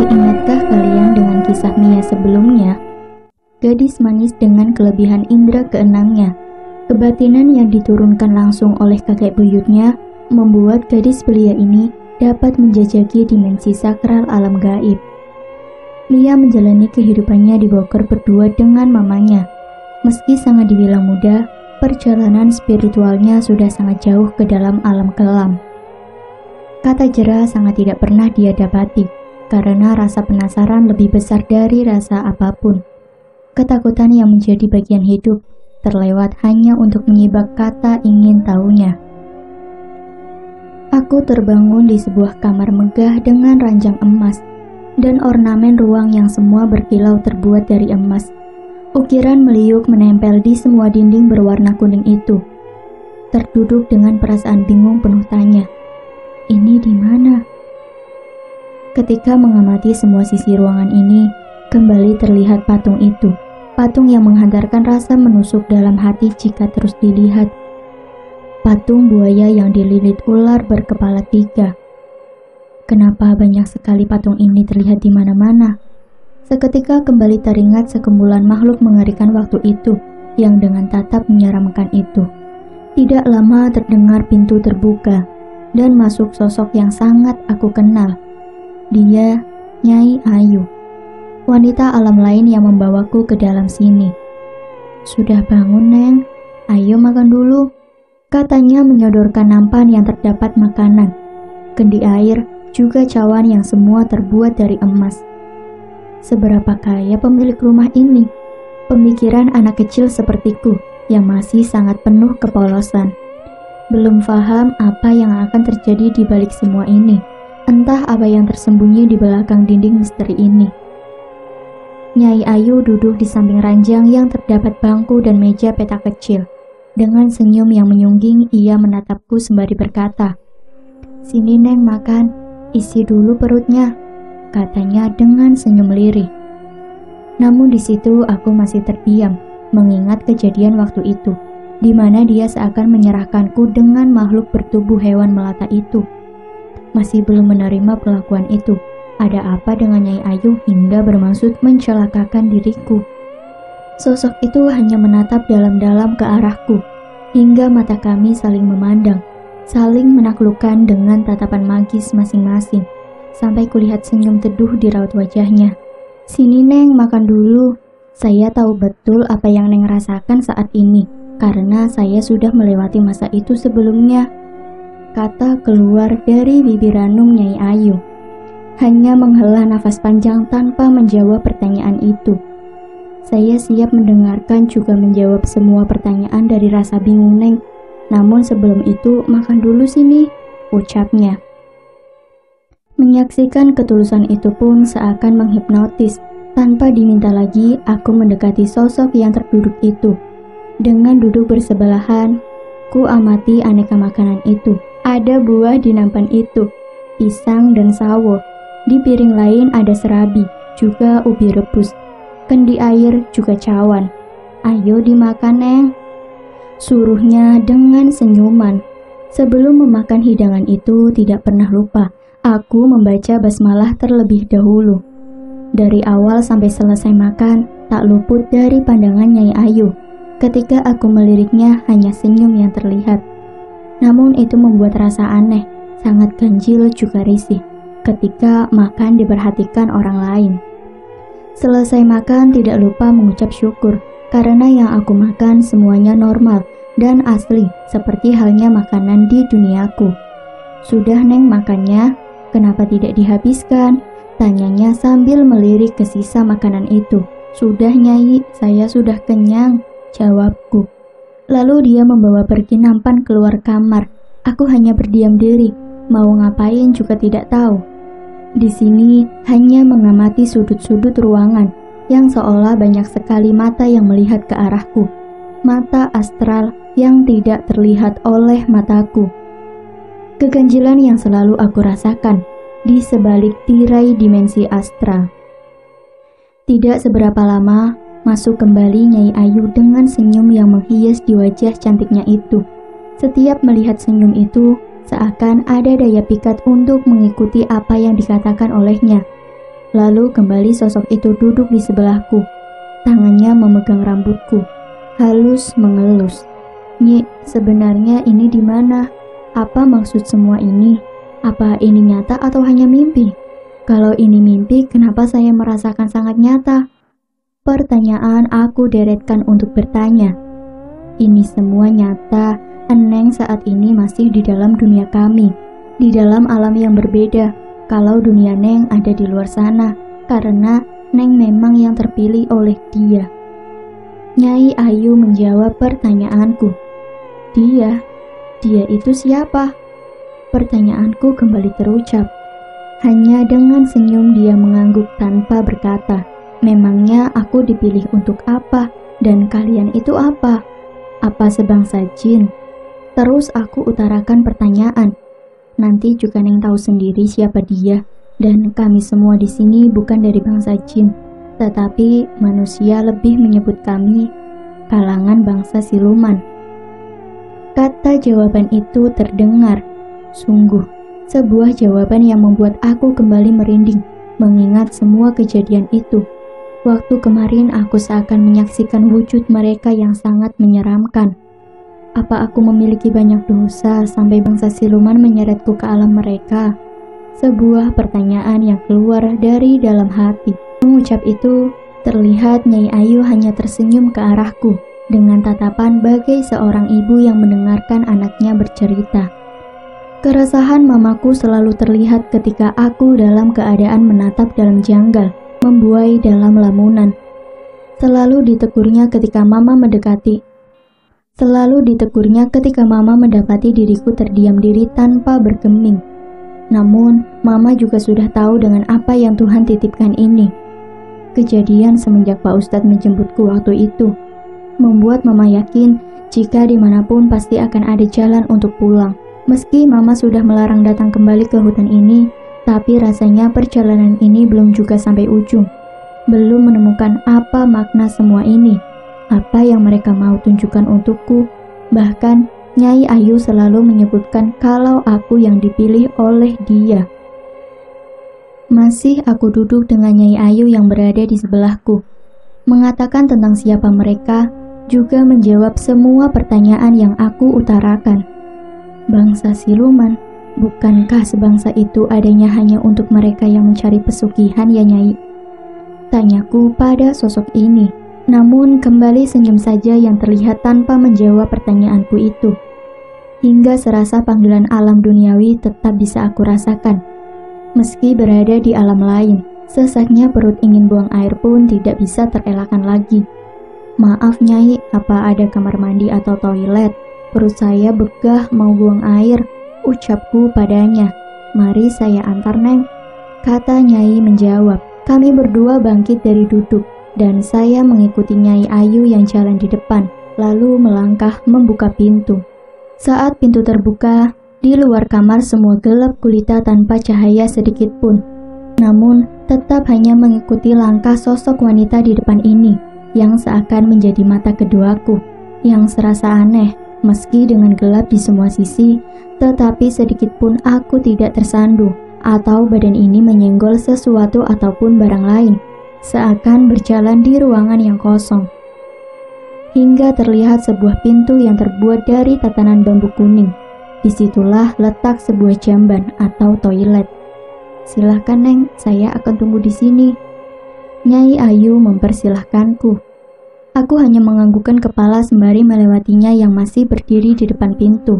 Masih ingatkah kalian dengan kisah Mia sebelumnya? Gadis manis dengan kelebihan indera keenamnya. Kebatinan yang diturunkan langsung oleh kakek buyutnya membuat gadis belia ini dapat menjajaki dimensi sakral alam gaib. Mia menjalani kehidupannya di Bogor berdua dengan mamanya. Meski sangat dibilang muda, perjalanan spiritualnya sudah sangat jauh ke dalam alam kelam. Kata jera sangat tidak pernah dia dapati, karena rasa penasaran lebih besar dari rasa apapun. Ketakutan yang menjadi bagian hidup terlewat hanya untuk menyibak kata ingin tahunya. Aku terbangun di sebuah kamar megah dengan ranjang emas dan ornamen ruang yang semua berkilau terbuat dari emas. Ukiran meliuk menempel di semua dinding berwarna kuning itu. Terduduk dengan perasaan bingung penuh tanya, ini di mana? Ketika mengamati semua sisi ruangan ini, kembali terlihat patung itu. Patung yang menghantarkan rasa menusuk dalam hati jika terus dilihat. Patung buaya yang dililit ular berkepala 3. Kenapa banyak sekali patung ini terlihat di mana-mana? Seketika kembali teringat sekumpulan makhluk mengerikan waktu itu, yang dengan tatap menyeramkan itu. Tidak lama terdengar pintu terbuka, dan masuk sosok yang sangat aku kenal. Dia, Nyai Ayu, wanita alam lain yang membawaku ke dalam sini. Sudah bangun, Neng? Ayo makan dulu, katanya menyodorkan nampan yang terdapat makanan, kendi air, juga cawan yang semua terbuat dari emas. Seberapa kaya pemilik rumah ini? Pemikiran anak kecil sepertiku yang masih sangat penuh kepolosan. Belum paham apa yang akan terjadi di balik semua ini. Entah apa yang tersembunyi di belakang dinding misteri ini. Nyai Ayu duduk di samping ranjang yang terdapat bangku dan meja petak kecil. Dengan senyum yang menyungging, ia menatapku sembari berkata, "Sini Neng makan, isi dulu perutnya," katanya dengan senyum lirih. Namun di situ aku masih terdiam, mengingat kejadian waktu itu, di mana dia seakan menyerahkanku dengan makhluk bertubuh hewan melata itu. Masih belum menerima perlakuan itu. Ada apa dengan Nyai Ayu hingga bermaksud mencelakakan diriku? Sosok itu hanya menatap dalam-dalam ke arahku, hingga mata kami saling memandang, saling menaklukkan dengan tatapan magis masing-masing, sampai kulihat senyum teduh di raut wajahnya. "Sini Neng, makan dulu. Saya tahu betul apa yang Neng rasakan saat ini, karena saya sudah melewati masa itu sebelumnya," kata keluar dari bibir ranum Nyai Ayu. Hanya menghela nafas panjang tanpa menjawab pertanyaan itu. Saya siap mendengarkan juga menjawab semua pertanyaan dari rasa bingung Neng. Namun sebelum itu makan dulu sini, ucapnya. Menyaksikan ketulusan itu pun seakan menghipnotis. Tanpa diminta lagi, aku mendekati sosok yang terduduk itu. Dengan duduk bersebelahan, ku amati aneka makanan itu. Ada buah di nampan itu, pisang dan sawo. Di piring lain ada serabi, juga ubi rebus, kendi air, juga cawan. "Ayo dimakan, Neng," suruhnya dengan senyuman. Sebelum memakan hidangan itu tidak pernah lupa, aku membaca basmalah terlebih dahulu. Dari awal sampai selesai makan, tak luput dari pandangan Nyai Ayu. Ketika aku meliriknya, hanya senyum yang terlihat. Namun itu membuat rasa aneh, sangat ganjil juga risih, ketika makan diperhatikan orang lain. Selesai makan tidak lupa mengucap syukur, karena yang aku makan semuanya normal dan asli, seperti halnya makanan di duniaku. "Sudah Neng makannya, kenapa tidak dihabiskan?" tanyanya sambil melirik ke sisa makanan itu. "Sudah Nyai, saya sudah kenyang," jawabku. Lalu dia membawa pergi nampan keluar kamar. Aku hanya berdiam diri, mau ngapain juga tidak tahu. Di sini hanya mengamati sudut-sudut ruangan yang seolah banyak sekali mata yang melihat ke arahku. Mata astral yang tidak terlihat oleh mataku. Keganjilan yang selalu aku rasakan di sebalik tirai dimensi astral. Tidak seberapa lama, masuk kembali Nyai Ayu dengan senyum yang menghias di wajah cantiknya itu. Setiap melihat senyum itu, seakan ada daya pikat untuk mengikuti apa yang dikatakan olehnya. Lalu kembali sosok itu duduk di sebelahku. Tangannya memegang rambutku, halus mengelus. "Nyi, sebenarnya ini di mana? Apa maksud semua ini? Apa ini nyata atau hanya mimpi? Kalau ini mimpi, kenapa saya merasakan sangat nyata?" Pertanyaan aku deretkan untuk bertanya. Ini semua nyata. Eneng saat ini masih di dalam dunia kami, di dalam alam yang berbeda. Kalau dunia Neng ada di luar sana, karena Neng memang yang terpilih oleh Dia. Nyai Ayu menjawab pertanyaanku. Dia itu siapa? Pertanyaanku kembali terucap. Hanya dengan senyum dia mengangguk tanpa berkata. Memangnya aku dipilih untuk apa? Dan kalian itu apa? Apa sebangsa jin? Terus aku utarakan pertanyaan. Nanti juga Neng tahu sendiri siapa dia. Dan kami semua di sini bukan dari bangsa jin, tetapi manusia lebih menyebut kami kalangan bangsa siluman. Kata jawaban itu terdengar. Sungguh, sebuah jawaban yang membuat aku kembali merinding, mengingat semua kejadian itu. Waktu kemarin aku seakan menyaksikan wujud mereka yang sangat menyeramkan. Apa aku memiliki banyak dosa sampai bangsa siluman menyeretku ke alam mereka? Sebuah pertanyaan yang keluar dari dalam hati. Mengucap itu, terlihat Nyai Ayu hanya tersenyum ke arahku dengan tatapan bagai seorang ibu yang mendengarkan anaknya bercerita. Keresahan mamaku selalu terlihat ketika aku dalam keadaan menatap dalam janggal, membuai dalam lamunan. Selalu ditegurnya ketika mama mendapati diriku terdiam diri tanpa bergeming. Namun, mama juga sudah tahu dengan apa yang Tuhan titipkan ini. Kejadian semenjak Pak Ustadz menjemputku waktu itu membuat mama yakin jika dimanapun pasti akan ada jalan untuk pulang. Meski mama sudah melarang datang kembali ke hutan ini, tapi rasanya perjalanan ini belum juga sampai ujung. Belum menemukan apa makna semua ini, apa yang mereka mau tunjukkan untukku. Bahkan Nyai Ayu selalu menyebutkan kalau aku yang dipilih oleh Dia. Masih aku duduk dengan Nyai Ayu yang berada di sebelahku, mengatakan tentang siapa mereka, juga menjawab semua pertanyaan yang aku utarakan. Bangsa siluman, bukankah sebangsa itu adanya hanya untuk mereka yang mencari pesugihan ya Nyai? Tanyaku pada sosok ini. Namun kembali senyum saja yang terlihat tanpa menjawab pertanyaanku itu. Hingga serasa panggilan alam duniawi tetap bisa aku rasakan. Meski berada di alam lain, sesaknya perut ingin buang air pun tidak bisa terelakkan lagi. Maaf Nyai, apa ada kamar mandi atau toilet? Perut saya begah mau buang air, ucapku padanya. Mari saya antar Neng, kata Nyai menjawab. Kami berdua bangkit dari duduk, dan saya mengikuti Nyai Ayu yang jalan di depan, lalu melangkah membuka pintu. Saat pintu terbuka, di luar kamar semua gelap gulita tanpa cahaya sedikit pun. Namun, tetap hanya mengikuti langkah sosok wanita di depan ini, yang seakan menjadi mata keduaku, yang serasa aneh, meski dengan gelap di semua sisi, tetapi sedikit pun aku tidak tersandu, atau badan ini menyenggol sesuatu ataupun barang lain. Seakan berjalan di ruangan yang kosong. Hingga terlihat sebuah pintu yang terbuat dari tatanan bambu kuning. Disitulah letak sebuah jamban atau toilet. Silahkan Neng, saya akan tunggu di sini. Nyai Ayu mempersilahkanku. Aku hanya menganggukkan kepala sembari melewatinya yang masih berdiri di depan pintu.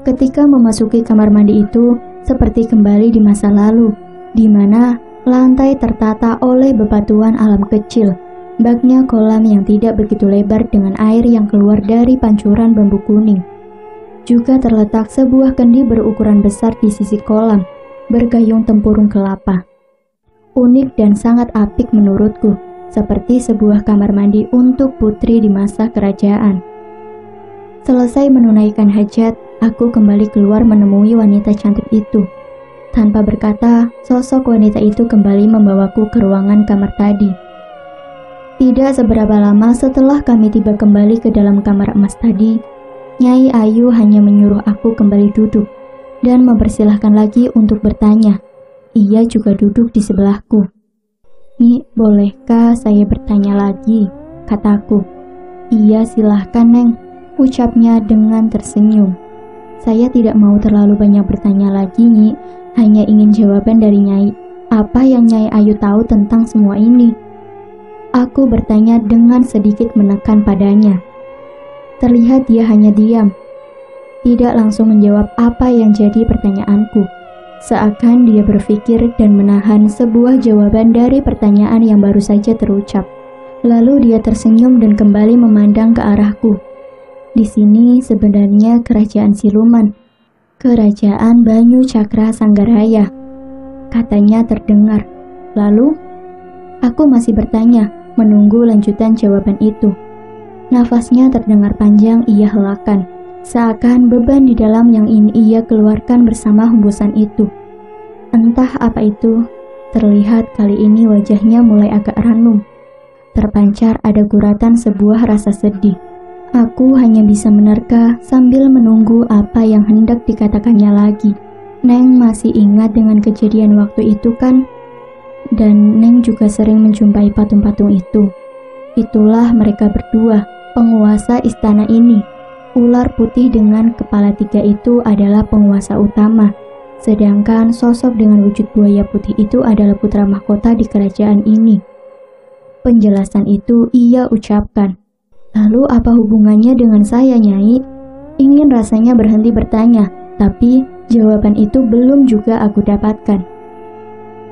Ketika memasuki kamar mandi itu, seperti kembali di masa lalu, di mana lantai tertata oleh bebatuan alam kecil, baknya kolam yang tidak begitu lebar dengan air yang keluar dari pancuran bambu kuning. Juga terletak sebuah kendi berukuran besar di sisi kolam, bergayung tempurung kelapa. Unik dan sangat apik menurutku, seperti sebuah kamar mandi untuk putri di masa kerajaan. Selesai menunaikan hajat, aku kembali keluar menemui wanita cantik itu. Tanpa berkata, sosok wanita itu kembali membawaku ke ruangan kamar tadi. Tidak seberapa lama setelah kami tiba kembali ke dalam kamar emas tadi, Nyai Ayu hanya menyuruh aku kembali duduk dan mempersilahkan lagi untuk bertanya. Ia juga duduk di sebelahku. "Mi, bolehkah saya bertanya lagi?" kataku. "Iya, silahkan, Neng," ucapnya dengan tersenyum. Saya tidak mau terlalu banyak bertanya lagi, Nyi. Hanya ingin jawaban dari Nyai. Apa yang Nyai Ayu tahu tentang semua ini? Aku bertanya dengan sedikit menekan padanya. Terlihat dia hanya diam, tidak langsung menjawab apa yang jadi pertanyaanku. Seakan dia berpikir dan menahan sebuah jawaban dari pertanyaan yang baru saja terucap. Lalu dia tersenyum dan kembali memandang ke arahku. Di sini sebenarnya kerajaan siluman, kerajaan Banyu Cakra Sanggaraya, katanya terdengar. Lalu, aku masih bertanya, menunggu lanjutan jawaban itu. Nafasnya terdengar panjang ia helakan, seakan beban di dalam yang ingin ia keluarkan bersama hembusan itu. Entah apa itu, terlihat kali ini wajahnya mulai agak ranum. Terpancar ada guratan sebuah rasa sedih. Aku hanya bisa menerka sambil menunggu apa yang hendak dikatakannya lagi. Neng masih ingat dengan kejadian waktu itu kan? Dan Neng juga sering menjumpai patung-patung itu. Itulah mereka berdua, penguasa istana ini. Ular putih dengan kepala 3 itu adalah penguasa utama. Sedangkan sosok dengan wujud buaya putih itu adalah putra mahkota di kerajaan ini. Penjelasan itu ia ucapkan. Lalu apa hubungannya dengan saya, Nyai? Ingin rasanya berhenti bertanya, tapi jawaban itu belum juga aku dapatkan.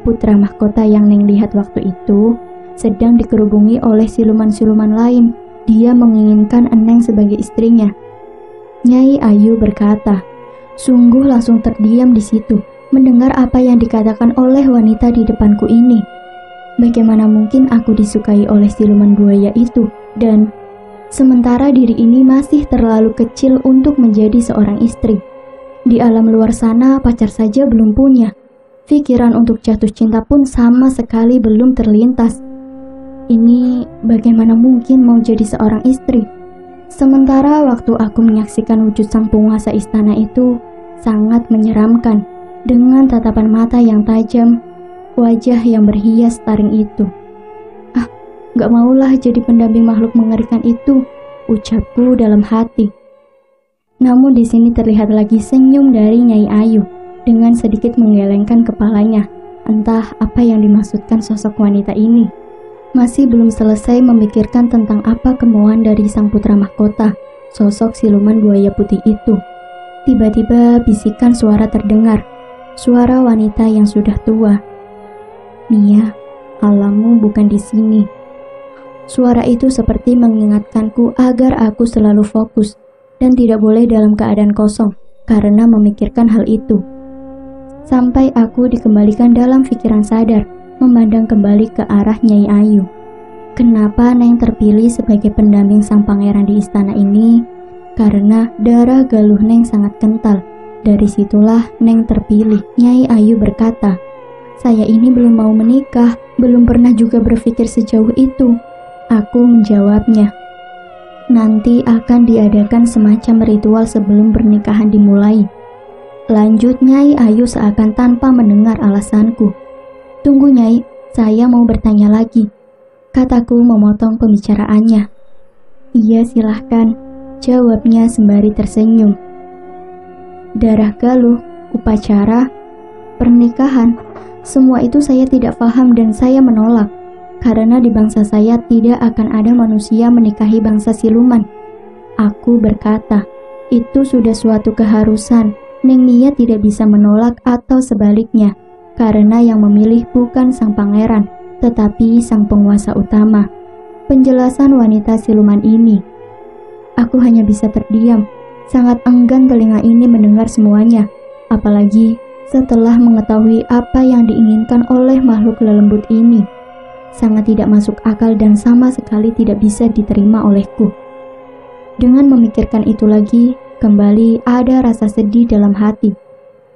Putra mahkota yang Neng lihat waktu itu sedang dikerubungi oleh siluman-siluman lain. Dia menginginkan Eneng sebagai istrinya. Nyai Ayu berkata. Sungguh langsung terdiam di situ, mendengar apa yang dikatakan oleh wanita di depanku ini. Bagaimana mungkin aku disukai oleh siluman buaya itu, dan sementara diri ini masih terlalu kecil untuk menjadi seorang istri. Di alam luar sana pacar saja belum punya. Pikiran untuk jatuh cinta pun sama sekali belum terlintas. Ini bagaimana mungkin mau jadi seorang istri? Sementara waktu aku menyaksikan wujud sang penguasa istana itu sangat menyeramkan, dengan tatapan mata yang tajam, wajah yang berhias taring itu. Gak maulah jadi pendamping makhluk mengerikan itu, ucapku dalam hati. Namun di sini terlihat lagi senyum dari Nyai Ayu, dengan sedikit menggelengkan kepalanya. Entah apa yang dimaksudkan sosok wanita ini. Masih belum selesai memikirkan tentang apa kemauan dari sang putra mahkota, sosok siluman buaya putih itu. Tiba-tiba bisikan suara terdengar, suara wanita yang sudah tua. "Mia, alammu bukan di sini." Suara itu seperti mengingatkanku agar aku selalu fokus dan tidak boleh dalam keadaan kosong karena memikirkan hal itu. Sampai aku dikembalikan dalam pikiran sadar, memandang kembali ke arah Nyai Ayu. Kenapa Neng terpilih sebagai pendamping sang pangeran di istana ini? Karena darah galuh Neng sangat kental. Dari situlah Neng terpilih. Nyai Ayu berkata, "Saya ini belum mau menikah, belum pernah juga berpikir sejauh itu." Aku menjawabnya, "Nanti akan diadakan semacam ritual sebelum pernikahan dimulai." Lanjut Nyai Ayu seakan tanpa mendengar alasanku. "Tunggu Nyai, saya mau bertanya lagi," kataku memotong pembicaraannya. "Iya silahkan," jawabnya sembari tersenyum. Darah galuh, upacara, pernikahan, semua itu saya tidak paham dan saya menolak. Karena di bangsa saya tidak akan ada manusia menikahi bangsa siluman. Aku berkata, itu sudah suatu keharusan. Neng Mia tidak bisa menolak atau sebaliknya. Karena yang memilih bukan sang pangeran, tetapi sang penguasa utama. Penjelasan wanita siluman ini. Aku hanya bisa terdiam. Sangat enggan telinga ini mendengar semuanya. Apalagi setelah mengetahui apa yang diinginkan oleh makhluk lelembut ini. Sangat tidak masuk akal dan sama sekali tidak bisa diterima olehku. Dengan memikirkan itu lagi, kembali ada rasa sedih dalam hati.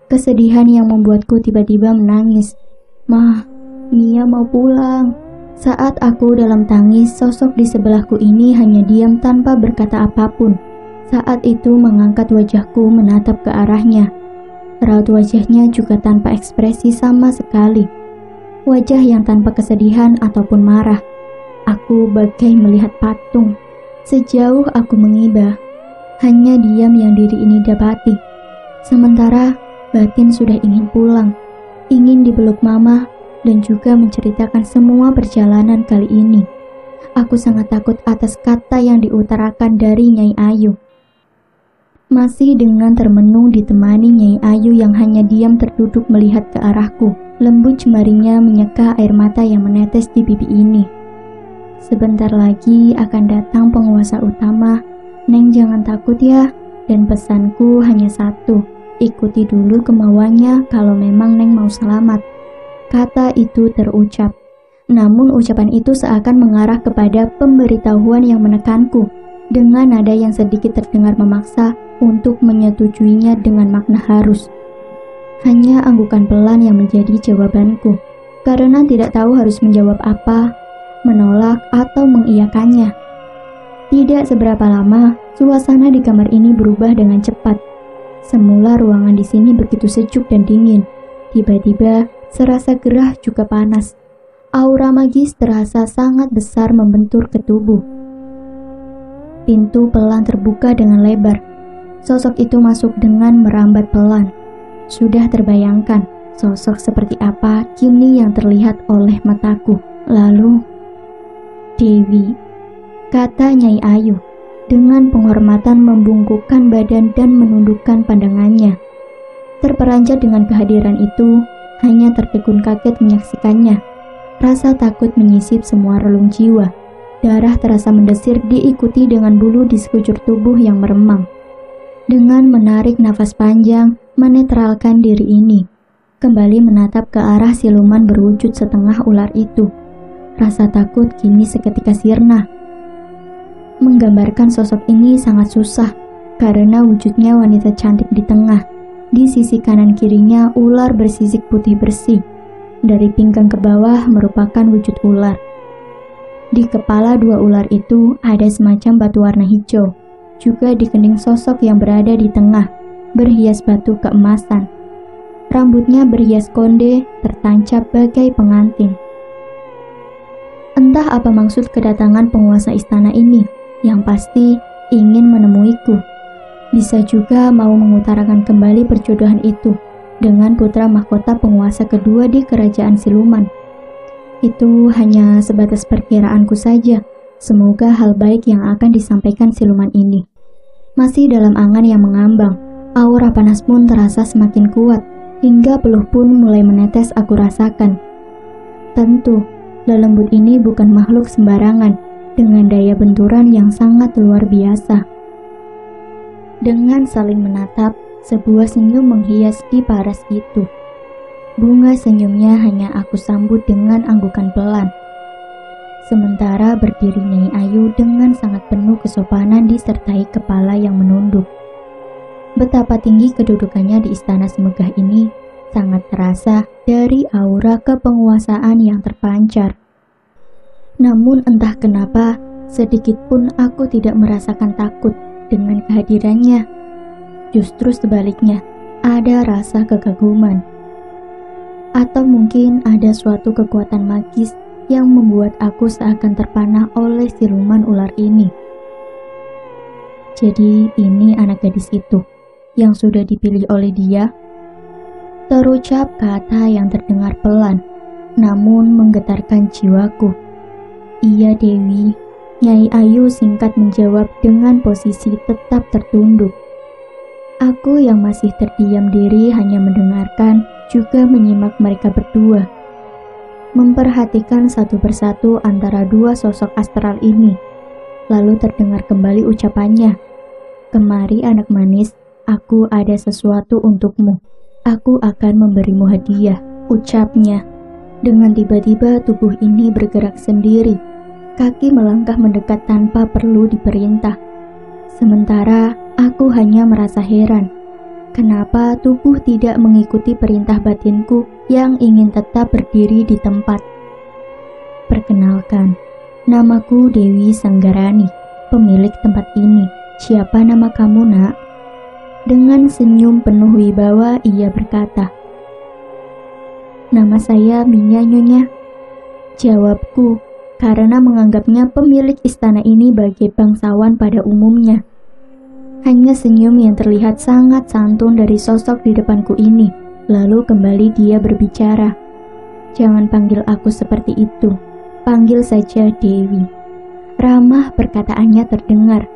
Kesedihan yang membuatku tiba-tiba menangis. "Mah, Mia mau pulang." Saat aku dalam tangis, sosok di sebelahku ini hanya diam tanpa berkata apapun. Saat itu mengangkat wajahku menatap ke arahnya. Raut wajahnya juga tanpa ekspresi sama sekali. wajah yang tanpa kesedihan ataupun marah. Aku bagai melihat patung. Sejauh aku mengiba, hanya diam yang diri ini dapati. Sementara batin sudah ingin pulang, ingin dipeluk mama, dan juga menceritakan semua perjalanan kali ini. Aku sangat takut atas kata yang diutarakan dari Nyai Ayu. Masih dengan termenung ditemani Nyai Ayu yang hanya diam terduduk melihat ke arahku. Lembut jemarinya menyeka air mata yang menetes di pipi ini. Sebentar lagi akan datang penguasa utama. Neng jangan takut ya. Dan pesanku hanya satu, ikuti dulu kemauannya kalau memang Neng mau selamat. Kata itu terucap. Namun ucapan itu seakan mengarah kepada pemberitahuan yang menekanku, dengan nada yang sedikit terdengar memaksa untuk menyetujuinya dengan makna harus. Hanya anggukan pelan yang menjadi jawabanku, karena tidak tahu harus menjawab apa, menolak atau mengiyakannya. Tidak seberapa lama, suasana di kamar ini berubah dengan cepat. Semula ruangan di sini begitu sejuk dan dingin. Tiba-tiba serasa gerah juga panas. Aura magis terasa sangat besar membentur ke tubuh. Pintu pelan terbuka dengan lebar. Sosok itu masuk dengan merambat pelan. Sudah terbayangkan sosok seperti apa kini yang terlihat oleh mataku. Lalu, Dewi, kata Nyai Ayu, dengan penghormatan membungkukkan badan dan menundukkan pandangannya. Terperanjat dengan kehadiran itu, hanya tertegun kaget menyaksikannya. Rasa takut menyisip semua relung jiwa. Darah terasa mendesir diikuti dengan bulu di sekujur tubuh yang meremang. Dengan menarik nafas panjang, menetralkan diri ini. Kembali menatap ke arah siluman berwujud setengah ular itu. Rasa takut kini seketika sirna. Menggambarkan sosok ini sangat susah, karena wujudnya wanita cantik di tengah. Di sisi kanan kirinya ular bersisik putih bersih. Dari pinggang ke bawah merupakan wujud ular. Di kepala dua ular itu ada semacam batu warna hijau. Juga di kening sosok yang berada di tengah, berhias batu keemasan. Rambutnya berhias konde, tertancap bagai pengantin. Entah apa maksud kedatangan penguasa istana ini, yang pasti ingin menemuiku. Bisa juga mau mengutarakan kembali perjodohan itu dengan putra mahkota penguasa kedua di kerajaan siluman. Itu hanya sebatas perkiraanku saja. Semoga hal baik yang akan disampaikan siluman ini. Masih dalam angan yang mengambang, aura panas pun terasa semakin kuat, hingga peluh pun mulai menetes aku rasakan. Tentu, lelembut ini bukan makhluk sembarangan, dengan daya benturan yang sangat luar biasa. Dengan saling menatap, sebuah senyum menghias di paras itu. Bunga senyumnya hanya aku sambut dengan anggukan pelan. Sementara berdiri Nyai Ayu dengan sangat penuh kesopanan disertai kepala yang menunduk. Betapa tinggi kedudukannya di istana semegah ini sangat terasa dari aura kepenguasaan yang terpancar. Namun entah kenapa, sedikit pun aku tidak merasakan takut dengan kehadirannya. Justru sebaliknya, ada rasa kekaguman. Atau mungkin ada suatu kekuatan magis yang membuat aku seakan terpanah oleh siluman ular ini. Jadi ini anak gadis itu yang sudah dipilih oleh dia. Terucap kata yang terdengar pelan, namun menggetarkan jiwaku. Iya Dewi, Nyai Ayu singkat menjawab dengan posisi tetap tertunduk. Aku yang masih terdiam diri hanya mendengarkan, juga menyimak mereka berdua. Memperhatikan satu persatu antara dua sosok astral ini. Lalu terdengar kembali ucapannya. Kemari anak manis, aku ada sesuatu untukmu. Aku akan memberimu hadiah, ucapnya. Dengan tiba-tiba tubuh ini bergerak sendiri. Kaki melangkah mendekat tanpa perlu diperintah. Sementara aku hanya merasa heran. Kenapa tubuh tidak mengikuti perintah batinku yang ingin tetap berdiri di tempat? Perkenalkan, namaku Dewi Sanggarani, pemilik tempat ini. Siapa nama kamu, nak? Dengan senyum penuh wibawa ia berkata. nama saya Minya Nyonya. Jawabku, karena menganggapnya pemilik istana ini bagai bangsawan pada umumnya. Hanya senyum yang terlihat sangat santun dari sosok di depanku ini. Lalu kembali dia berbicara. Jangan panggil aku seperti itu. Panggil saja Dewi. Ramah perkataannya terdengar.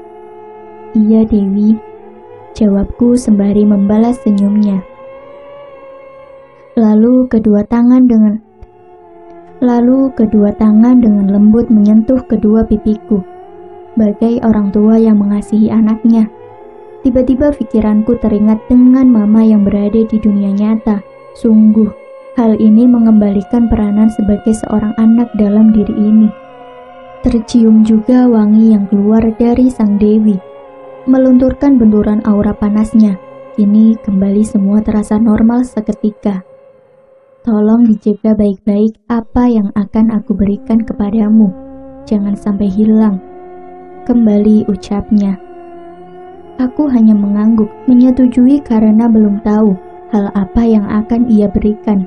Iya Dewi, jawabku sembari membalas senyumnya. Lalu kedua tangan dengan lembut menyentuh kedua pipiku, bagai orang tua yang mengasihi anaknya. Tiba-tiba pikiranku teringat dengan mama yang berada di dunia nyata. Sungguh, hal ini mengembalikan peranan sebagai seorang anak dalam diri ini. Tercium juga wangi yang keluar dari sang Dewi, melunturkan benturan aura panasnya. Kini kembali semua terasa normal seketika. Tolong dijaga baik-baik apa yang akan aku berikan kepadamu. Jangan sampai hilang. Kembali ucapnya. Aku hanya mengangguk, menyetujui karena belum tahu hal apa yang akan ia berikan.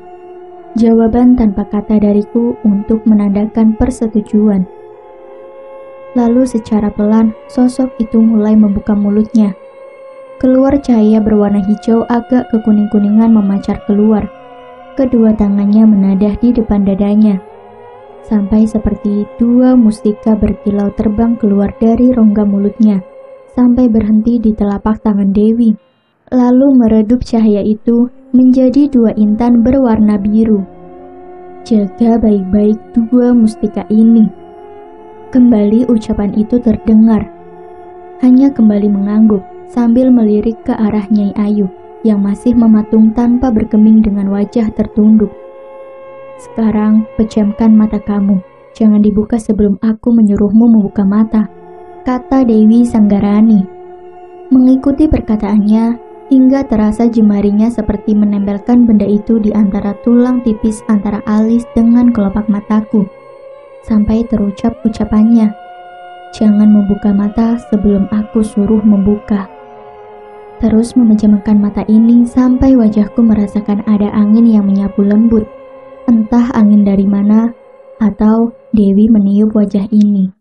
Jawaban tanpa kata dariku untuk menandakan persetujuan. Lalu secara pelan, sosok itu mulai membuka mulutnya. Keluar cahaya berwarna hijau agak kekuning-kuningan memancar keluar. Kedua tangannya menadah di depan dadanya. Sampai seperti dua mustika berkilau terbang keluar dari rongga mulutnya. Sampai berhenti di telapak tangan Dewi. Lalu meredup cahaya itu menjadi dua intan berwarna biru. Jaga baik-baik dua mustika ini. Kembali ucapan itu terdengar. Hanya kembali mengangguk sambil melirik ke arah Nyai Ayu yang masih mematung tanpa bergeming dengan wajah tertunduk. Sekarang pejamkan mata kamu. Jangan dibuka sebelum aku menyuruhmu membuka mata, kata Dewi Sanggarani. Mengikuti perkataannya, hingga terasa jemarinya seperti menempelkan benda itu di antara tulang tipis antara alis dengan kelopak mataku. Sampai terucap ucapannya, jangan membuka mata sebelum aku suruh membuka. Terus memejamkan mata ini sampai wajahku merasakan ada angin yang menyapu lembut. Entah angin dari mana, atau Dewi meniup wajah ini.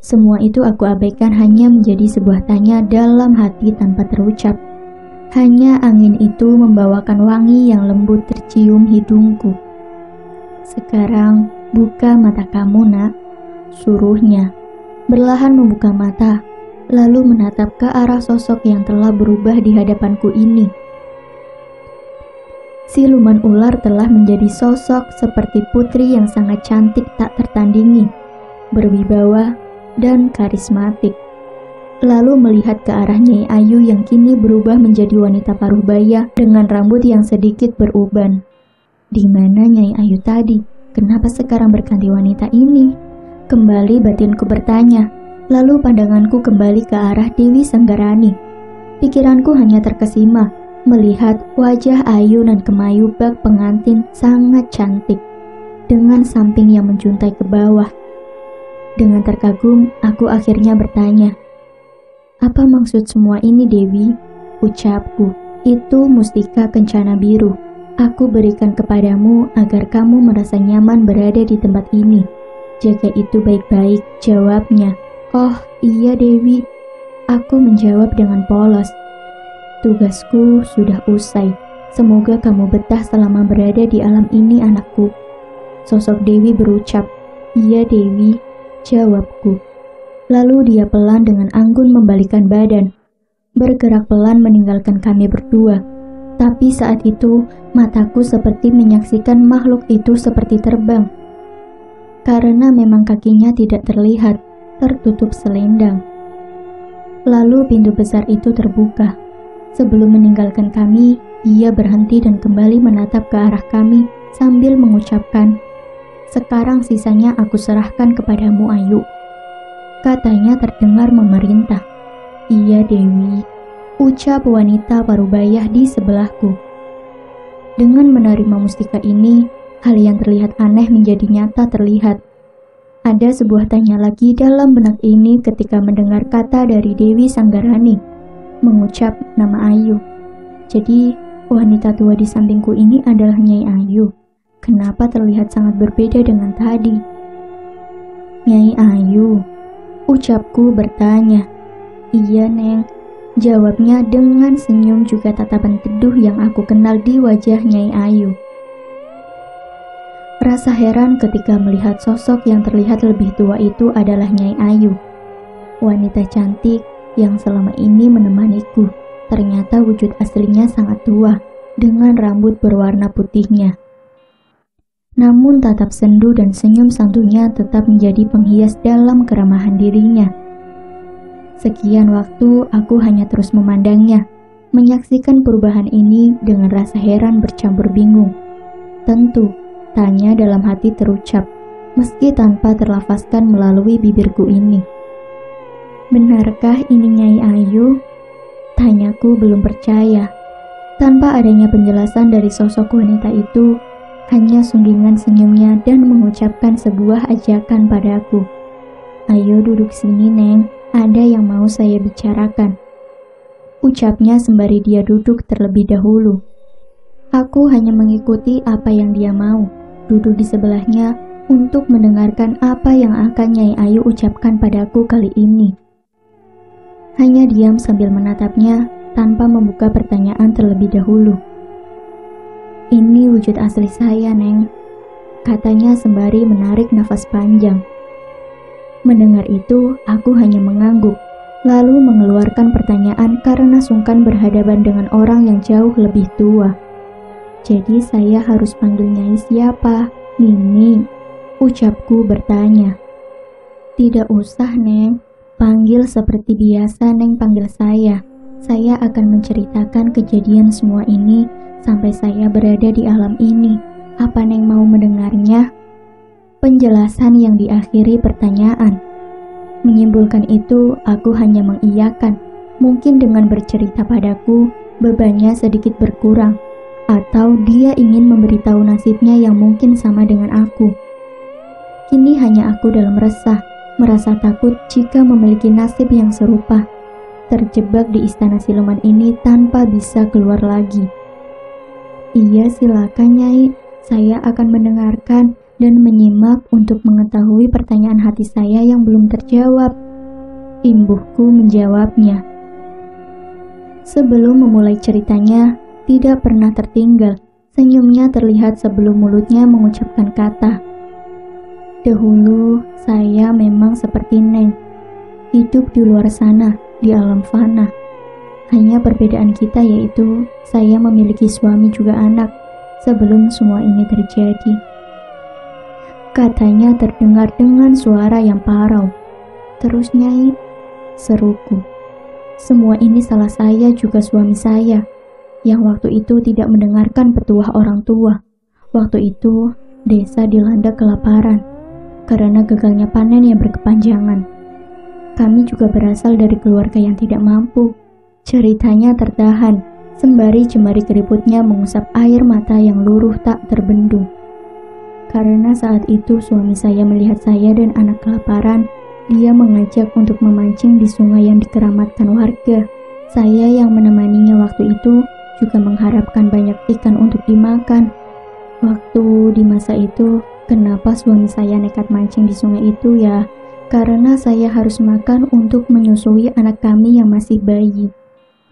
Semua itu aku abaikan hanya menjadi sebuah tanya dalam hati tanpa terucap. Hanya angin itu membawakan wangi yang lembut tercium hidungku. Sekarang buka mata kamu nak, suruhnya. Perlahan membuka mata, lalu menatap ke arah sosok yang telah berubah di hadapanku ini. Siluman ular telah menjadi sosok seperti putri yang sangat cantik tak tertandingi, berwibawa, dan karismatik. Lalu melihat ke arah Nyai Ayu yang kini berubah menjadi wanita paruh baya dengan rambut yang sedikit beruban. Di mana Nyai Ayu tadi? Kenapa sekarang berganti wanita ini? Kembali batinku bertanya. Lalu pandanganku kembali ke arah Dewi Sanggarani. Pikiranku hanya terkesima melihat wajah Ayu dan kemayu bak pengantin sangat cantik, dengan samping yang menjuntai ke bawah. Dengan terkagum, aku akhirnya bertanya, "Apa maksud semua ini, Dewi?" Ucapku, "Itu mustika kencana biru. Aku berikan kepadamu agar kamu merasa nyaman berada di tempat ini. Jaga itu baik-baik," jawabnya. "Oh iya Dewi," aku menjawab dengan polos. "Tugasku sudah usai. Semoga kamu betah selama berada di alam ini anakku." Sosok Dewi berucap, "Iya Dewi," jawabku. Lalu dia pelan dengan anggun membalikkan badan, bergerak pelan meninggalkan kami berdua. Tapi saat itu mataku seperti menyaksikan makhluk itu seperti terbang. Karena memang kakinya tidak terlihat, tertutup selendang. Lalu pintu besar itu terbuka. Sebelum meninggalkan kami, ia berhenti dan kembali menatap ke arah kami sambil mengucapkan, "Sekarang sisanya aku serahkan kepadamu Ayu," katanya terdengar memerintah. "Iya Dewi," ucap wanita parubaya di sebelahku. Dengan menerima mustika ini, hal yang terlihat aneh menjadi nyata terlihat. Ada sebuah tanya lagi dalam benak ini ketika mendengar kata dari Dewi Sanggarani, mengucap nama Ayu. Jadi, wanita tua di sampingku ini adalah Nyai Ayu. kenapa terlihat sangat berbeda dengan tadi. Nyai Ayu, ucapku bertanya. Iya, Neng, jawabnya dengan senyum juga tatapan teduh yang aku kenal di wajah Nyai Ayu. Rasa heran ketika melihat sosok yang terlihat lebih tua itu adalah Nyai Ayu. Wanita cantik yang selama ini menemaniku, ternyata wujud aslinya sangat tua, dengan rambut berwarna putihnya. Namun tatap sendu dan senyum santunya tetap menjadi penghias dalam keramahan dirinya. Sekian waktu aku hanya terus memandangnya, menyaksikan perubahan ini dengan rasa heran bercampur bingung. Tentu, tanya dalam hati terucap, meski tanpa terlafazkan melalui bibirku ini. Benarkah ini Nyai Ayu? Tanyaku belum percaya. Tanpa adanya penjelasan dari sosok wanita itu, hanya sunggingan senyumnya dan mengucapkan sebuah ajakan padaku. Ayo duduk sini, Neng, ada yang mau saya bicarakan. Ucapnya sembari dia duduk terlebih dahulu. Aku hanya mengikuti apa yang dia mau, duduk di sebelahnya untuk mendengarkan apa yang akan Nyai Ayu ucapkan padaku kali ini. Hanya diam sambil menatapnya tanpa membuka pertanyaan terlebih dahulu. Ini wujud asli saya, Neng, katanya sembari menarik nafas panjang. Mendengar itu, aku hanya mengangguk, lalu mengeluarkan pertanyaan karena sungkan berhadapan dengan orang yang jauh lebih tua. Jadi saya harus panggil Nyai siapa? Nini, ucapku bertanya. Tidak usah, Neng. Panggil seperti biasa, Neng panggil saya. Saya akan menceritakan kejadian semua ini sampai saya berada di alam ini. Apa Neng mau mendengarnya? Penjelasan yang diakhiri pertanyaan. Menyimpulkan itu, aku hanya mengiyakan. Mungkin dengan bercerita padaku, bebannya sedikit berkurang. Atau dia ingin memberitahu nasibnya yang mungkin sama dengan aku. Kini hanya aku dalam resah, merasa takut jika memiliki nasib yang serupa, terjebak di istana siluman ini tanpa bisa keluar lagi. Iya, silakan Nyai, saya akan mendengarkan dan menyimak untuk mengetahui pertanyaan hati saya yang belum terjawab. Imbuhku menjawabnya. Sebelum memulai ceritanya, tidak pernah tertinggal, senyumnya terlihat sebelum mulutnya mengucapkan kata. Dahulu, saya memang seperti Neng, hidup di luar sana, di alam fana. Hanya perbedaan kita yaitu, saya memiliki suami juga anak, sebelum semua ini terjadi. Katanya terdengar dengan suara yang parau. Terus Nyai, seruku. Semua ini salah saya juga suami saya, yang waktu itu tidak mendengarkan petuah orang tua. Waktu itu, desa dilanda kelaparan karena gagalnya panen yang berkepanjangan. Kami juga berasal dari keluarga yang tidak mampu. Ceritanya tertahan, sembari jemari keriputnya mengusap air mata yang luruh tak terbendung. Karena saat itu suami saya melihat saya dan anak kelaparan, dia mengajak untuk memancing di sungai yang dikeramatkan warga. Saya yang menemaninya waktu itu juga mengharapkan banyak ikan untuk dimakan. Waktu di masa itu, kenapa suami saya nekat mancing di sungai itu ya? Karena saya harus makan untuk menyusui anak kami yang masih bayi.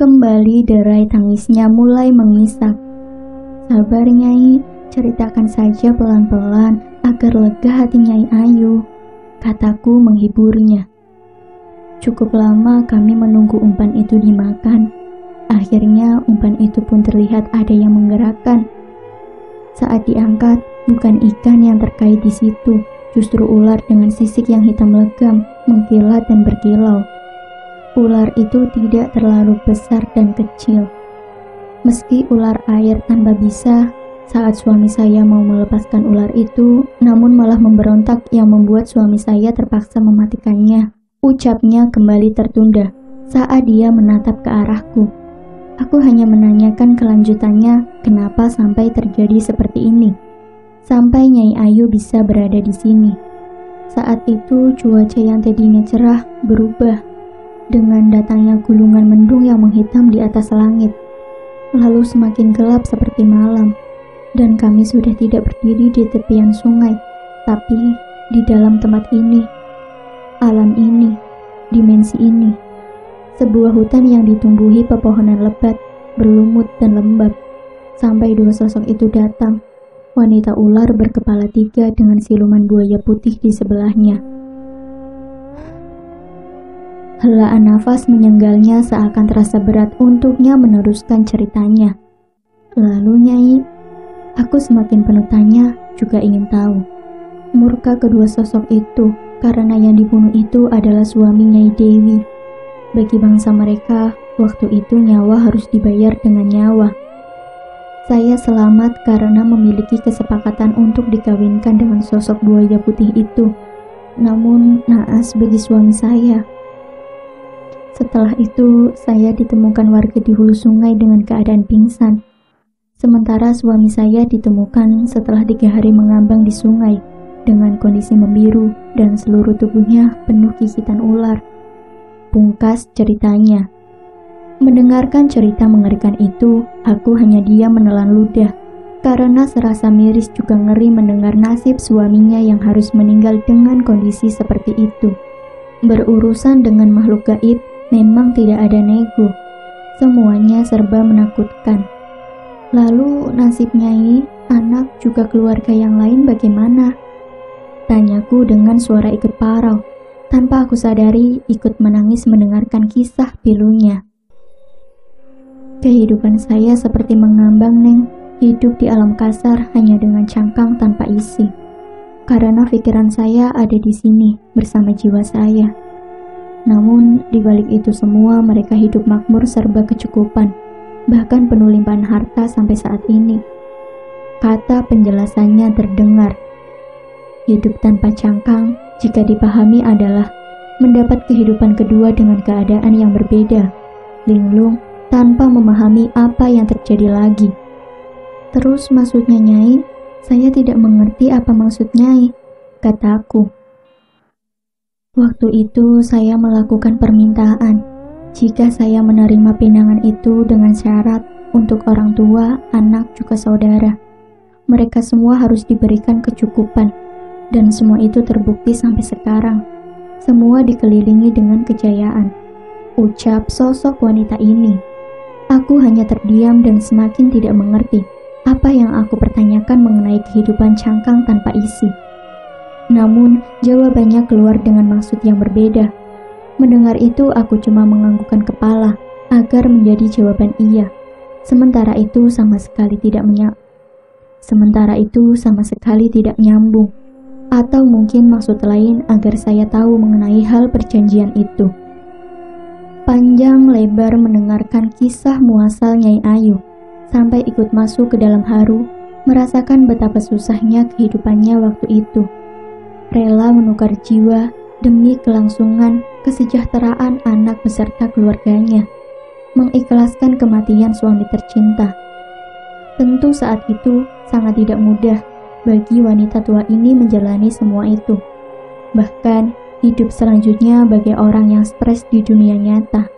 Kembali derai tangisnya mulai mengisak. Sabar Nyai, ceritakan saja pelan-pelan agar lega hati Nyai Ayu, kataku menghiburnya. Cukup lama kami menunggu umpan itu dimakan. Akhirnya umpan itu pun terlihat ada yang menggerakkan. Saat diangkat, bukan ikan yang terkait di situ, justru ular dengan sisik yang hitam legam, mengkilat dan berkilau. Ular itu tidak terlalu besar dan kecil. Meski ular air tanpa bisa, saat suami saya mau melepaskan ular itu, namun malah memberontak yang membuat suami saya terpaksa mematikannya. Ucapnya kembali tertunda saat dia menatap ke arahku. Aku hanya menanyakan kelanjutannya, kenapa sampai terjadi seperti ini. Sampai Nyai Ayu bisa berada di sini. Saat itu cuaca yang tadinya cerah berubah dengan datangnya gulungan mendung yang menghitam di atas langit, lalu semakin gelap seperti malam. Dan kami sudah tidak berdiri di tepian sungai, tapi di dalam tempat ini, alam ini, dimensi ini. Sebuah hutan yang ditumbuhi pepohonan lebat, berlumut dan lembab. Sampai dua sosok itu datang. Wanita ular berkepala 3 dengan siluman buaya putih di sebelahnya. Helaan nafas menyenggalnya seakan terasa berat untuknya meneruskan ceritanya. Lalu Nyai, aku semakin penuh tanya, juga ingin tahu. Murka kedua sosok itu karena yang dibunuh itu adalah suami Nyai Dewi. Bagi bangsa mereka, waktu itu nyawa harus dibayar dengan nyawa. Saya selamat karena memiliki kesepakatan untuk dikawinkan dengan sosok buaya putih itu. Namun naas bagi suami saya. Setelah itu, saya ditemukan warga di hulu sungai dengan keadaan pingsan. Sementara suami saya ditemukan setelah 3 hari mengambang di sungai dengan kondisi membiru dan seluruh tubuhnya penuh gigitan ular. Pungkas ceritanya. Mendengarkan cerita mengerikan itu, aku hanya diam menelan ludah karena serasa miris juga ngeri mendengar nasib suaminya yang harus meninggal dengan kondisi seperti itu. Berurusan dengan makhluk gaib memang tidak ada nego. Semuanya serba menakutkan. Lalu nasib Nyai, anak juga keluarga yang lain bagaimana? Tanyaku dengan suara ikut parau. Tanpa aku sadari, ikut menangis mendengarkan kisah pilunya. Kehidupan saya seperti mengambang, Neng. Hidup di alam kasar hanya dengan cangkang tanpa isi. Karena pikiran saya ada di sini bersama jiwa saya. Namun, di balik itu semua mereka hidup makmur serba kecukupan, bahkan penuh limpahan harta sampai saat ini. Kata penjelasannya terdengar. Hidup tanpa cangkang, jika dipahami adalah mendapat kehidupan kedua dengan keadaan yang berbeda, linglung, tanpa memahami apa yang terjadi lagi. Terus maksudnya Nyai, saya tidak mengerti apa maksud Nyai, kataku. Waktu itu saya melakukan permintaan, jika saya menerima pinangan itu dengan syarat untuk orang tua, anak, juga saudara. Mereka semua harus diberikan kecukupan, dan semua itu terbukti sampai sekarang. Semua dikelilingi dengan kejayaan, ucap sosok wanita ini. Aku hanya terdiam dan semakin tidak mengerti apa yang aku pertanyakan mengenai kehidupan cangkang tanpa isi. Namun, jawabannya keluar dengan maksud yang berbeda. Mendengar itu, aku cuma menganggukkan kepala agar menjadi jawaban iya. Sementara itu sama sekali tidak nyambung. Atau mungkin maksud lain agar saya tahu mengenai hal perjanjian itu. Panjang lebar mendengarkan kisah muasal Nyai Ayu, sampai ikut masuk ke dalam haru, merasakan betapa susahnya kehidupannya waktu itu. Rela menukar jiwa demi kelangsungan kesejahteraan anak beserta keluarganya, mengikhlaskan kematian suami tercinta. Tentu saat itu sangat tidak mudah bagi wanita tua ini menjalani semua itu. Bahkan hidup selanjutnya bagi orang yang stres di dunia nyata.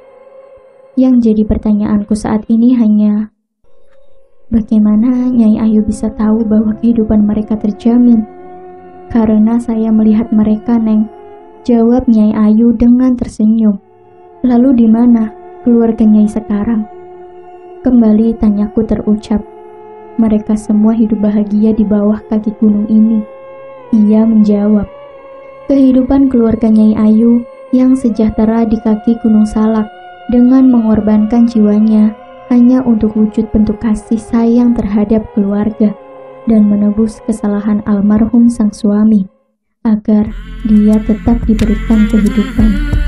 Yang jadi pertanyaanku saat ini hanya, bagaimana Nyai Ayu bisa tahu bahwa kehidupan mereka terjamin? Karena saya melihat mereka, Neng, jawab Nyai Ayu dengan tersenyum. Lalu di mana keluarga Nyai sekarang? Kembali tanyaku terucap. Mereka semua hidup bahagia di bawah kaki gunung ini. Ia menjawab. Kehidupan keluarga Nyai Ayu yang sejahtera di kaki Gunung Salak dengan mengorbankan jiwanya hanya untuk wujud bentuk kasih sayang terhadap keluarga dan menebus kesalahan almarhum sang suami agar dia tetap diberikan kehidupan.